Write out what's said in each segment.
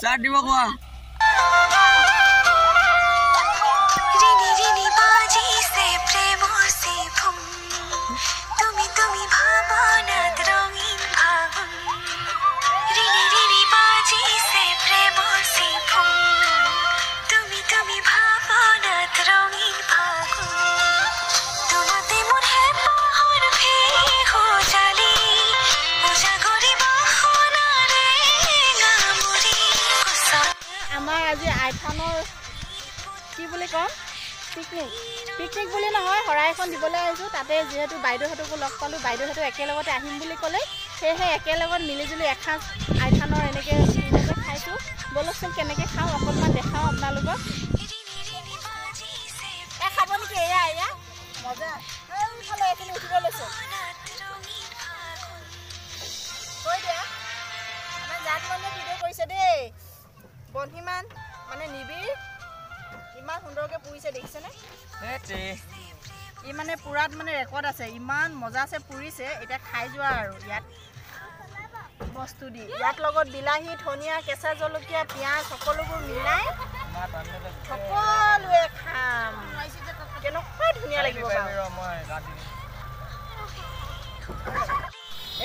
Start দিব কোৱা আজি আইথানৰ কি বুলি কম পিকনিক বুলি নহয় হৰাই এখন দিবলৈ আহিছোঁ তাতে যিহেতু বাইদেউহঁতকো লগ পালোঁ বাইদেউহঁতো একেলগতে আহিম বুলি ক'লে সেয়েহে একেলগত মিলিজুলি এসাঁজ আইথানৰ এনেকৈ ধুনীয়াকৈ খাইছোঁ ব'লকচোন কেনেকৈ খাওঁ অকণমান দেখাওঁ আপোনালোকক খাব নেকি এয়া মজা এইফালে এইখিনি উঠিব লৈছোঁ কৈ দিয়া আমাৰ জাত মানুহে ভিডিঅ' কৰিছে দেই বন্ধিমান মানে নিবিৰ ইমান সুন্দৰকৈ পুৰিছে দেখিছেনে ই মানে পুৰাত মানে ৰেকৰ্ড আছে ইমান মজাছে পুৰিছে এতিয়া খাই যোৱা আৰু ইয়াত বস্তু দি ইয়াত লগত বিলাহী ধনিয়া কেঁচা জলকীয়া পিঁয়াজ সকলোবোৰ মিলাই সকলোৱে খাম কেনেকুৱা ধুনীয়া লাগিব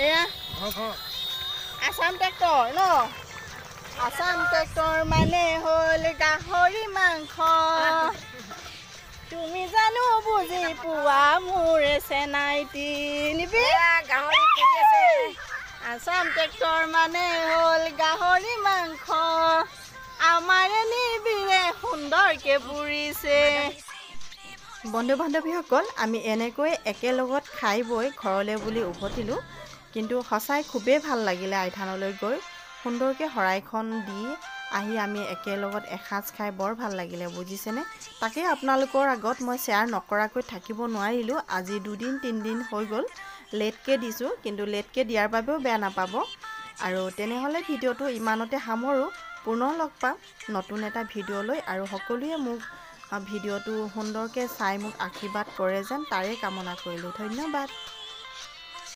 এয়া আছাম ট্ৰেক্টৰ ন আছাম ট্ৰেক্টৰ মানে হ'ল গাহৰি মাংস তুমি জানো বুজি পোৱা মোৰ চেনাইটি নিবি গাহৰি পুৰি আছে আছাম ট্ৰেক্টৰ মানে হ'ল গাহৰি মাংস আমাৰে নিবিৰে সুন্দৰকৈ পুৰিছে বন্ধু বান্ধৱীসকল আমি এনেকৈ একেলগত খাই বৈ ঘৰলৈ বুলি উভতিলোঁ কিন্তু সঁচাই খুবেই ভাল লাগিলে আইথানলৈ গৈ সুন্দৰকৈ শৰাইখন দি আহি আমি একেলগত এসাঁজ খাই বৰ ভাল লাগিলে বুজিছেনে তাকে আপোনালোকৰ আগত মই শ্বেয়াৰ নকৰাকৈ থাকিব নোৱাৰিলোঁ আজি 2-3 দিন হৈ গ'ল লেটকৈ দিছোঁ কিন্তু লেটকৈ দিয়াৰ বাবেও বেয়া নাপাব আৰু তেনেহ'লে ভিডিঅ'টো ইমানতে সামৰোঁ পুনৰ লগ পাম নতুন এটা ভিডিঅ' লৈ আৰু সকলোৱে মোক ভিডিঅ'টো সুন্দৰকৈ চাই মোক আশীৰ্বাদ কৰে যেন তাৰে কামনা কৰিলোঁ ধন্যবাদ